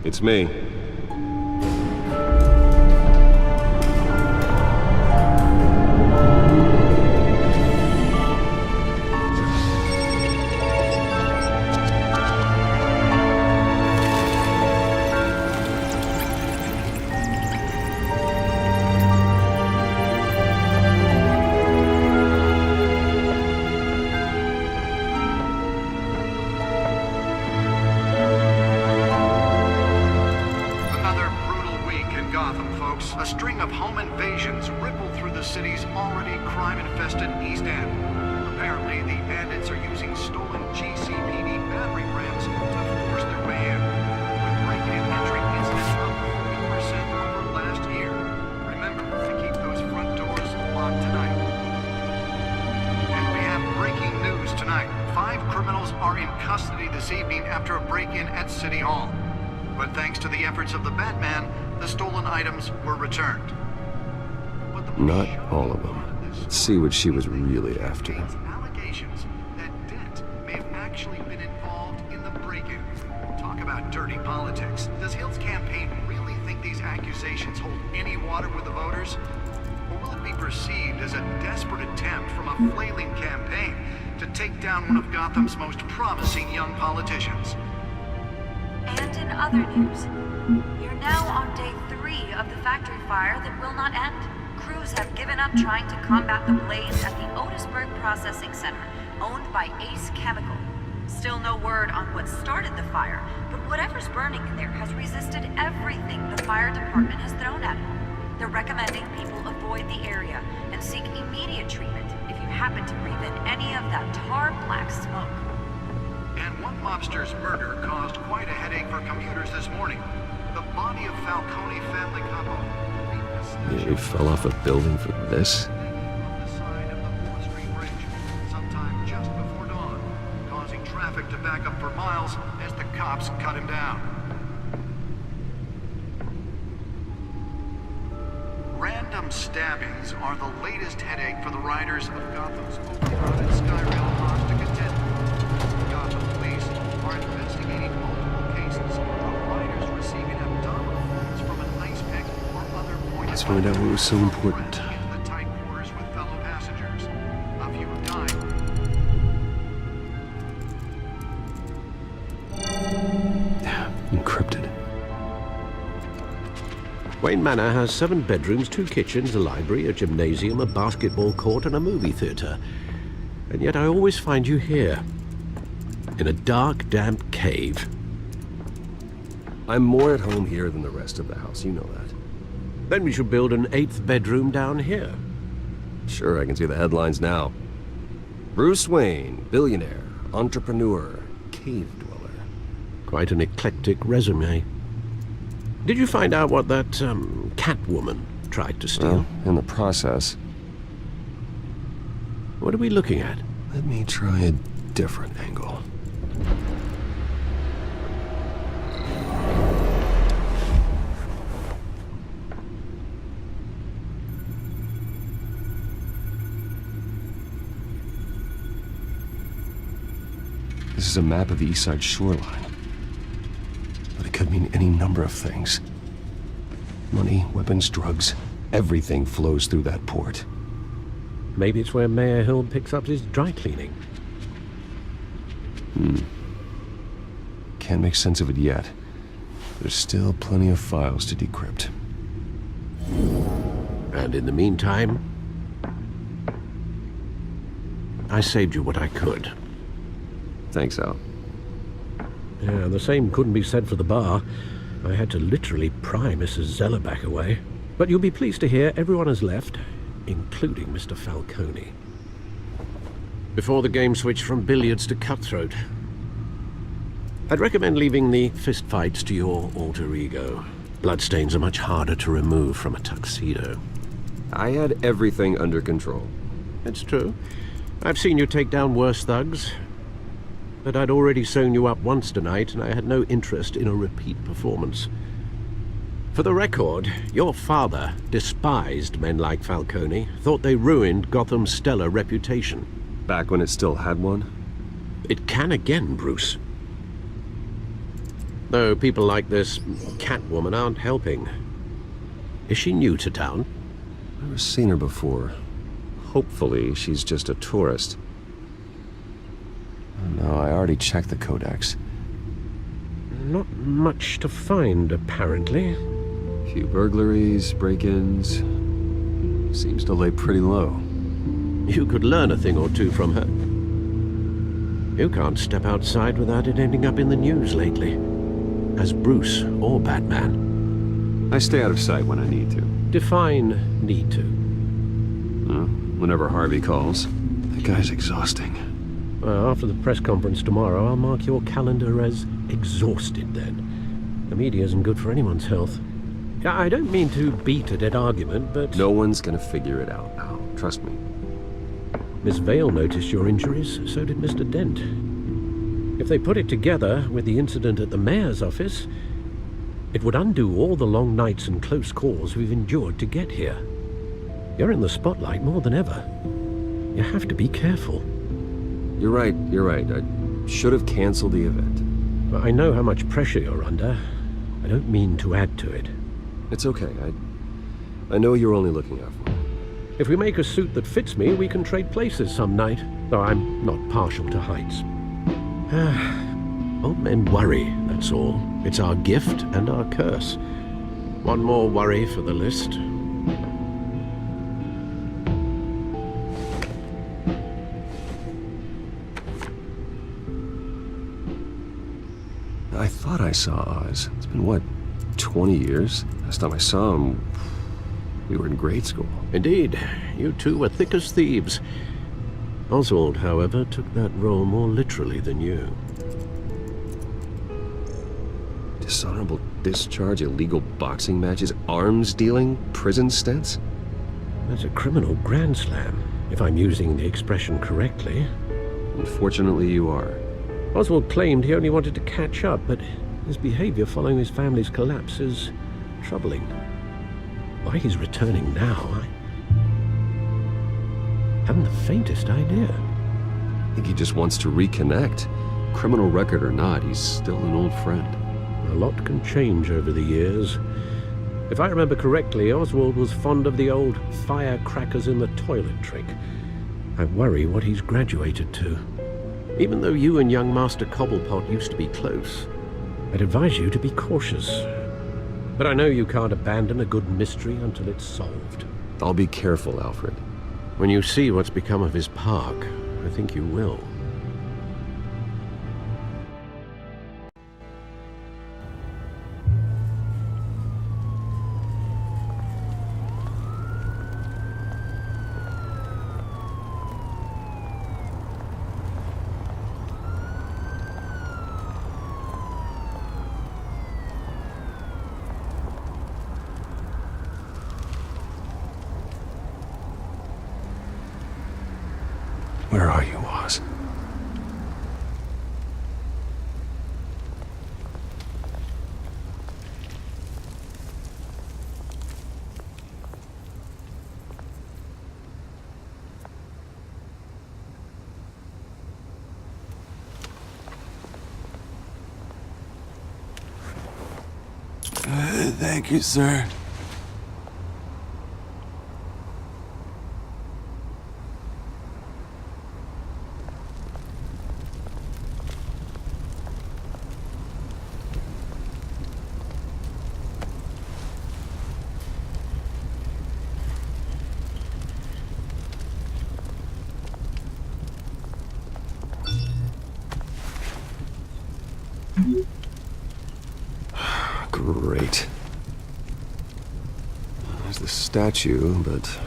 It's me. A string of home invasions rippled through the city's already crime-infested East End. Apparently, the bandits are using stolen GCPD battering rams to force their way in, with break-in and entry incidents up 40% over last year. Remember to keep those front doors locked tonight. And we have breaking news tonight. 5 criminals are in custody this evening after a break-in at City Hall. But thanks to the efforts of the Batman, the stolen items were returned. Not all of them. Let's see what she was really after. Allegations that Dent may have actually been involved in the break-in. Talk about dirty politics. Does Hill's campaign really think these accusations hold any water with the voters? Or will it be perceived as a desperate attempt from a flailing campaign to take down one of Gotham's most promising young politicians? And in other news, you're now on day 3 of the factory fire that will not end. Crews have given up trying to combat the blaze at the Otisburg Processing Center, owned by Ace Chemical. Still no word on what started the fire, but whatever's burning in there has resisted everything the fire department has thrown at it. They're recommending people avoid the area and seek immediate treatment if you happen to breathe in any of that tar black smoke. And one mobster's murder caused quite a headache for commuters this morning. The body of Falcone family couple. He fell off a building for this? On the side of the 4th Street Bridge, sometime just before dawn, causing traffic to back up for miles as the cops cut him down. Random stabbings are the latest headache for the riders of Gotham's overcrowded Skyrail cars to contend with. Gotham police are investigating multiple cases of riders receiving abdominal wounds from an ice pick or other pointed. Let's find out what was so important. Into the tight quarters with fellow passengers. A few have died. Encrypted. Wayne Manor has 7 bedrooms, 2 kitchens, a library, a gymnasium, a basketball court, and a movie theater. And yet I always find you here, in a dark, damp cave. I'm more at home here than the rest of the house, you know that. Then we should build an 8th bedroom down here. Sure, I can see the headlines now. Bruce Wayne, billionaire, entrepreneur, cave dweller. Quite an eclectic resume. Did you find out what that, Catwoman tried to steal? Well, in the process. What are we looking at? Let me try a different angle. This is a map of the East Side shoreline. But it could mean any number of things. Money, weapons, drugs, everything flows through that port. Maybe it's where Mayor Hill picks up his dry cleaning. Can't make sense of it yet. There's still plenty of files to decrypt. And in the meantime, I saved you what I could. Thanks, Al. Yeah, the same couldn't be said for the bar. I had to literally pry Mrs. Zeller back away. But you'll be pleased to hear everyone has left, including Mr. Falcone. Before the game switched from billiards to cutthroat. I'd recommend leaving the fistfights to your alter ego. Bloodstains are much harder to remove from a tuxedo. I had everything under control. It's true. I've seen you take down worse thugs. But I'd already sewn you up once tonight, and I had no interest in a repeat performance. For the record, your father despised men like Falcone, thought they ruined Gotham's stellar reputation. Back when it still had one? It can again, Bruce. Though people like this Catwoman aren't helping. Is she new to town? I've never seen her before. Hopefully, she's just a tourist. No, I already checked the codex. Not much to find, apparently. Few burglaries, break-ins. Seems to lay pretty low. You could learn a thing or two from her. You can't step outside without it ending up in the news lately. As Bruce or Batman. I stay out of sight when I need to. Define need to. Whenever Harvey calls. That guy's exhausting. After the press conference tomorrow, I'll mark your calendar as exhausted then. The media isn't good for anyone's health. I don't mean to beat a dead argument, but... No one's gonna figure it out now. Trust me. Miss Vale noticed your injuries, so did Mr. Dent. If they put it together with the incident at the mayor's office, it would undo all the long nights and close calls we've endured to get here. You're in the spotlight more than ever. You have to be careful. You're right. I should have canceled the event. I know how much pressure you're under. I don't mean to add to it. It's okay. I know you're only looking out for me. If we make a suit that fits me, we can trade places some night, though I'm not partial to heights. Old men worry, that's all. It's our gift and our curse. One more worry for the list. I thought I saw Oz. It's been, what, 20 years? Last time I saw him, we were in grade school. Indeed, you two were thick as thieves. Oswald, however, took that role more literally than you. Dishonorable discharge, illegal boxing matches, arms dealing, prison stints? That's a criminal grand slam, if I'm using the expression correctly. Unfortunately, you are. Oswald claimed he only wanted to catch up, but his behavior following his family's collapse is troubling. Why he's returning now, I haven't the faintest idea. I think he just wants to reconnect. Criminal record or not, he's still an old friend. A lot can change over the years. If I remember correctly, Oswald was fond of the old firecrackers in the toilet trick. I worry what he's graduated to. Even though you and young Master Cobblepot used to be close, I'd advise you to be cautious. But I know you can't abandon a good mystery until it's solved. I'll be careful, Alfred. When you see what's become of his park, I think you will. Where are you, Oz? Thank you, sir. Great. There's the statue, but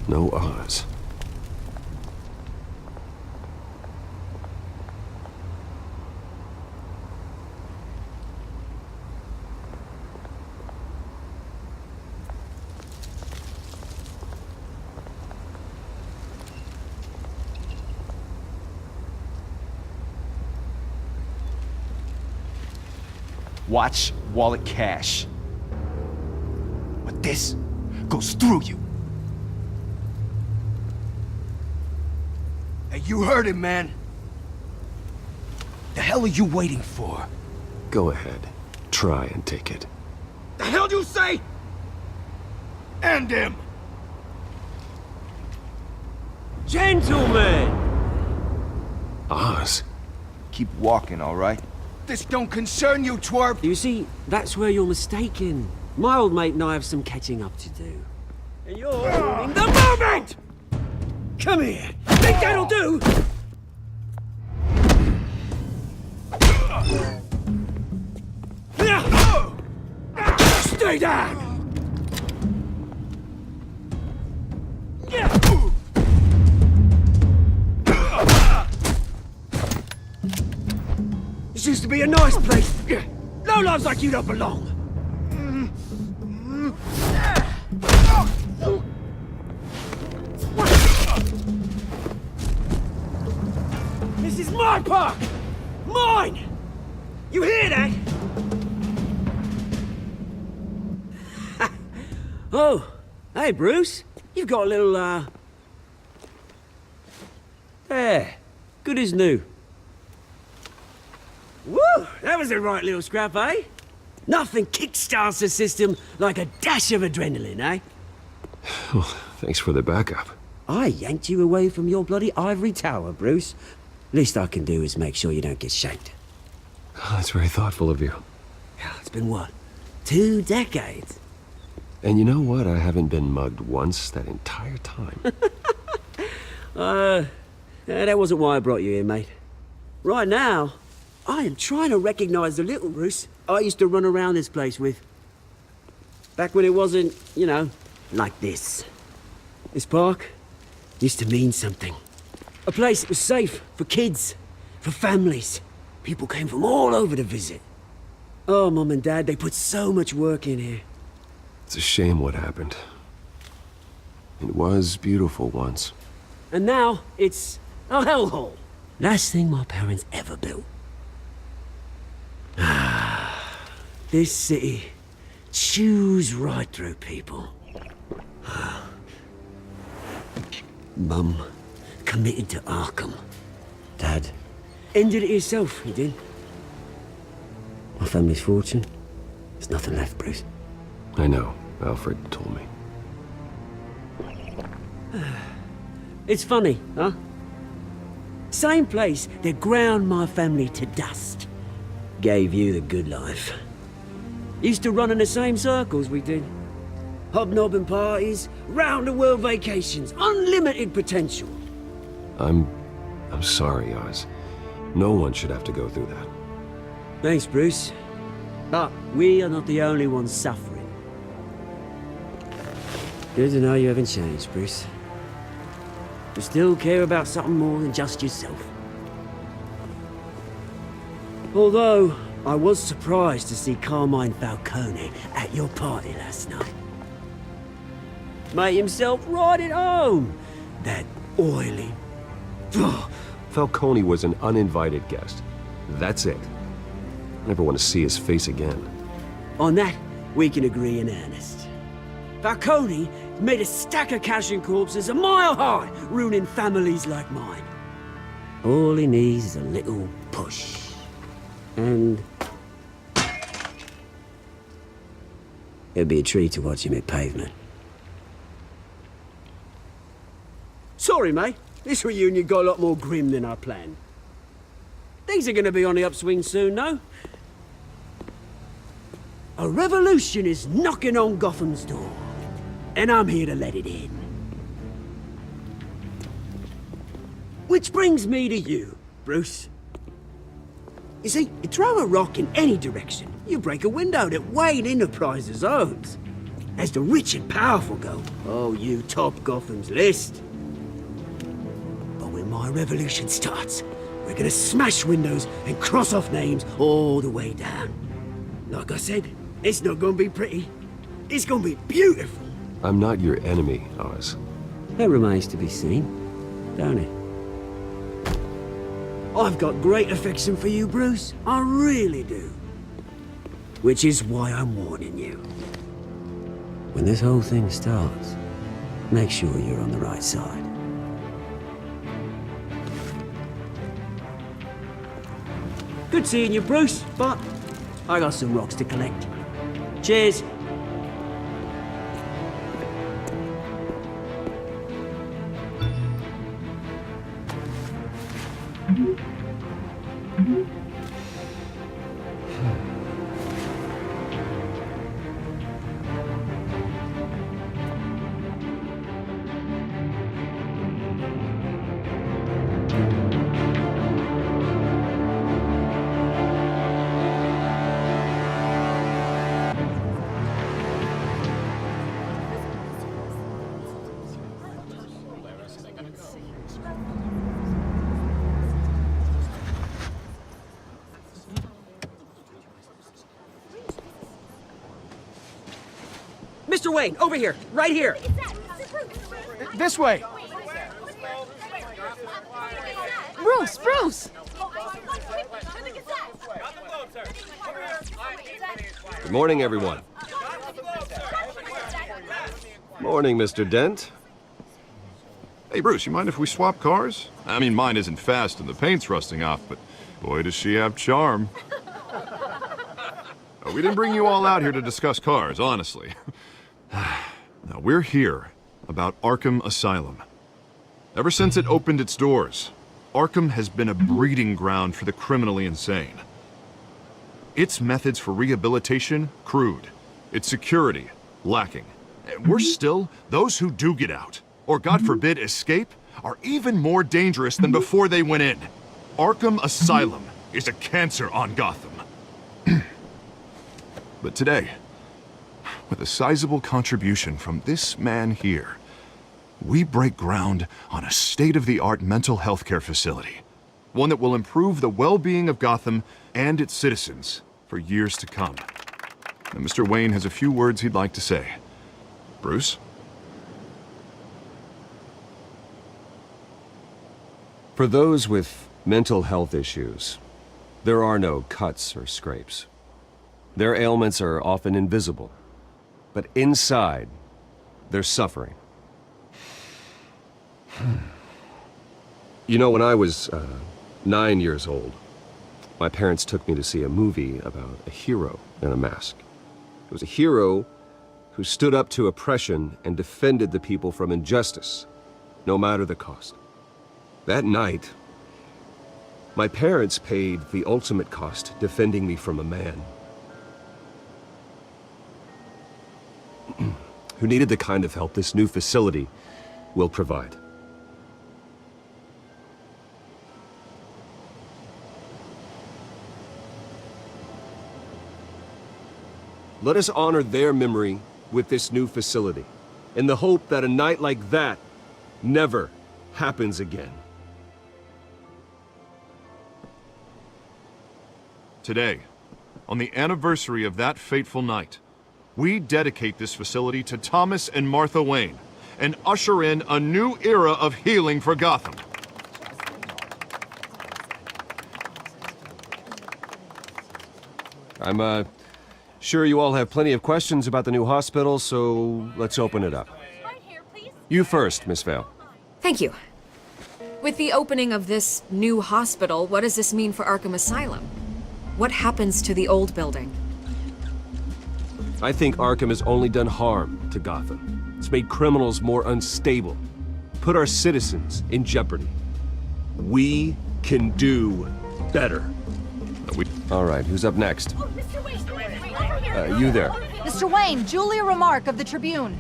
no Oz. Watch wallet cash. But this goes through you. Hey, you heard it, man. The hell are you waiting for? Go ahead. try and take it. The hell do you say? End him! Gentlemen! Oz? Keep walking, all right? This don't concern you, twerp! You see, that's where you're mistaken. My old mate and I have some catching up to do. And you're ruining the moment! Come here! Think that'll do? Stay down! This used to be a nice place. No lives like you don't belong. This is my park! Mine! You hear that? Oh, hey Bruce. You've got a little, There. Good as new. Woo! That was a right little scrap, eh? Nothing kickstarts the system like a dash of adrenaline, eh? Oh, thanks for the backup. I yanked you away from your bloody ivory tower, Bruce. Least I can do is make sure you don't get shanked. Oh, that's very thoughtful of you. It's been what? 2 decades? And you know what? I haven't been mugged once that entire time. That wasn't why I brought you here, mate. Right now, I am trying to recognize the little Bruce I used to run around this place with. Back when it wasn't, you know, like this. This park used to mean something. A place that was safe for kids, for families. People came from all over to visit. Oh, Mum and Dad, they put so much work in here. It's a shame what happened. It was beautiful once. And now, it's a hellhole. Last thing my parents ever built. This city chews right through people. Mum committed to Arkham. Dad ended it himself, he did. My family's fortune, there's nothing left, Bruce. I know. Alfred told me. It's funny, huh? Same place that ground my family to dust. Gave you the good life. Used to run in the same circles we did. Hobnobbing parties, round-the-world vacations, unlimited potential. I'm sorry, Oz. No one should have to go through that. Thanks, Bruce. But we are not the only ones suffering. Good to know you haven't changed, Bruce. You still care about something more than just yourself. Although, I was surprised to see Carmine Falcone at your party last night. Made himself right at home. That oily... Falcone was an uninvited guest. That's it. I never want to see his face again. On that, we can agree in earnest. Falcone made a stack of cash and corpses a mile high, ruining families like mine. All he needs is a little push. And... it'd be a treat to watch him hit pavement. Sorry, mate. This reunion got a lot more grim than I planned. Things are gonna be on the upswing soon, no? A revolution is knocking on Gotham's door. And I'm here to let it in. Which brings me to you, Bruce. You see, you throw a rock in any direction, you break a window that Wayne Enterprises owns. As the rich and powerful go, oh, you top Gotham's list. But when my revolution starts, we're gonna smash windows and cross off names all the way down. Like I said, it's not gonna be pretty. It's gonna be beautiful. I'm not your enemy, Oz. That remains to be seen, don't it? I've got great affection for you, Bruce. I really do. Which is why I'm warning you. When this whole thing starts, make sure you're on the right side. Good seeing you, Bruce, but I got some rocks to collect. Cheers. Mr. Wayne, over here, right here. This way! Bruce! Good morning, everyone. Morning, Mr. Dent. Hey, Bruce, you mind if we swap cars? I mean, mine isn't fast and the paint's rusting off, but boy, does she have charm. We didn't bring you all out here to discuss cars, honestly. Now, we're here about Arkham Asylum. Ever since it opened its doors, Arkham has been a breeding ground for the criminally insane. Its methods for rehabilitation, crude. Its security, lacking. And worse still, those who do get out, or God forbid escape, are even more dangerous than before they went in. Arkham Asylum is a cancer on Gotham. But today, with a sizable contribution from this man here, we break ground on a state-of-the-art mental health care facility. One that will improve the well-being of Gotham and its citizens for years to come. Now, Mr. Wayne has a few words he'd like to say. Bruce? For those with mental health issues, there are no cuts or scrapes. Their ailments are often invisible, but inside, they're suffering. You know, when I was 9 years old, my parents took me to see a movie about a hero in a mask. It was a hero who stood up to oppression and defended the people from injustice, no matter the cost. That night, my parents paid the ultimate cost defending me from a man who needed the kind of help this new facility will provide. Let us honor their memory with this new facility, in the hope that a night like that never happens again. Today, on the anniversary of that fateful night, we dedicate this facility to Thomas and Martha Wayne and usher in a new era of healing for Gotham. I'm sure you all have plenty of questions about the new hospital, so let's open it up. You first, Miss Vale. Thank you. With the opening of this new hospital, what does this mean for Arkham Asylum? What happens to the old building? I think Arkham has only done harm to Gotham. It's made criminals more unstable, put our citizens in jeopardy. We can do better. All right, who's up next? You there. Mr. Wayne, Julia Remark of the Tribune.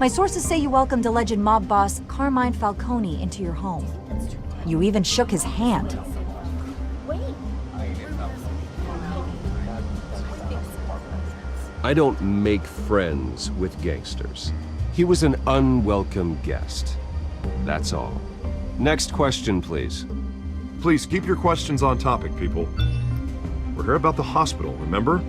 My sources say you welcomed alleged mob boss Carmine Falcone into your home. You even shook his hand. I don't make friends with gangsters. He was an unwelcome guest. That's all. Next question, please. Please keep your questions on topic, people. We're here about the hospital, remember?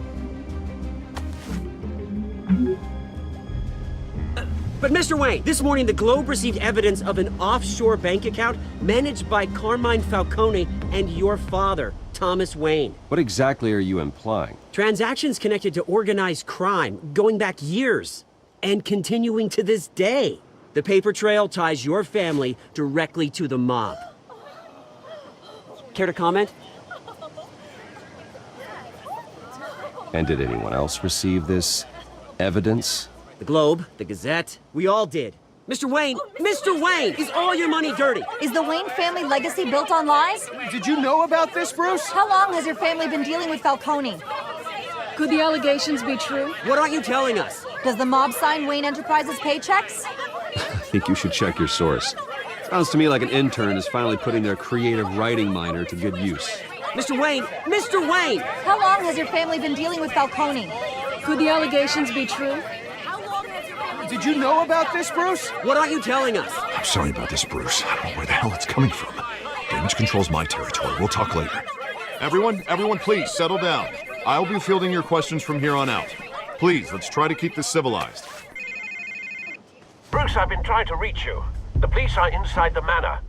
But Mr. Wayne, this morning the Globe received evidence of an offshore bank account managed by Carmine Falcone and your father, Thomas Wayne. What exactly are you implying? Transactions connected to organized crime going back years and continuing to this day. The paper trail ties your family directly to the mob. Care to comment? And did anyone else receive this evidence? The Globe, the Gazette, we all did. Mr. Wayne, is all your money dirty? Is the Wayne family legacy built on lies? Did you know about this, Bruce? How long has your family been dealing with Falcone? Could the allegations be true? What aren't you telling us? Does the mob sign Wayne Enterprises paychecks? I think you should check your source. Sounds to me like an intern is finally putting their creative writing minor to good use. Mr. Wayne! How long has your family been dealing with Falcone? Could the allegations be true? Did you know about this, Bruce? What aren't you telling us? I'm sorry about this, Bruce. I don't know where the hell it's coming from. Damage control's my territory. We'll talk later. Everyone, please settle down. I'll be fielding your questions from here on out. Please, let's try to keep this civilized. Bruce, I've been trying to reach you. The police are inside the manor.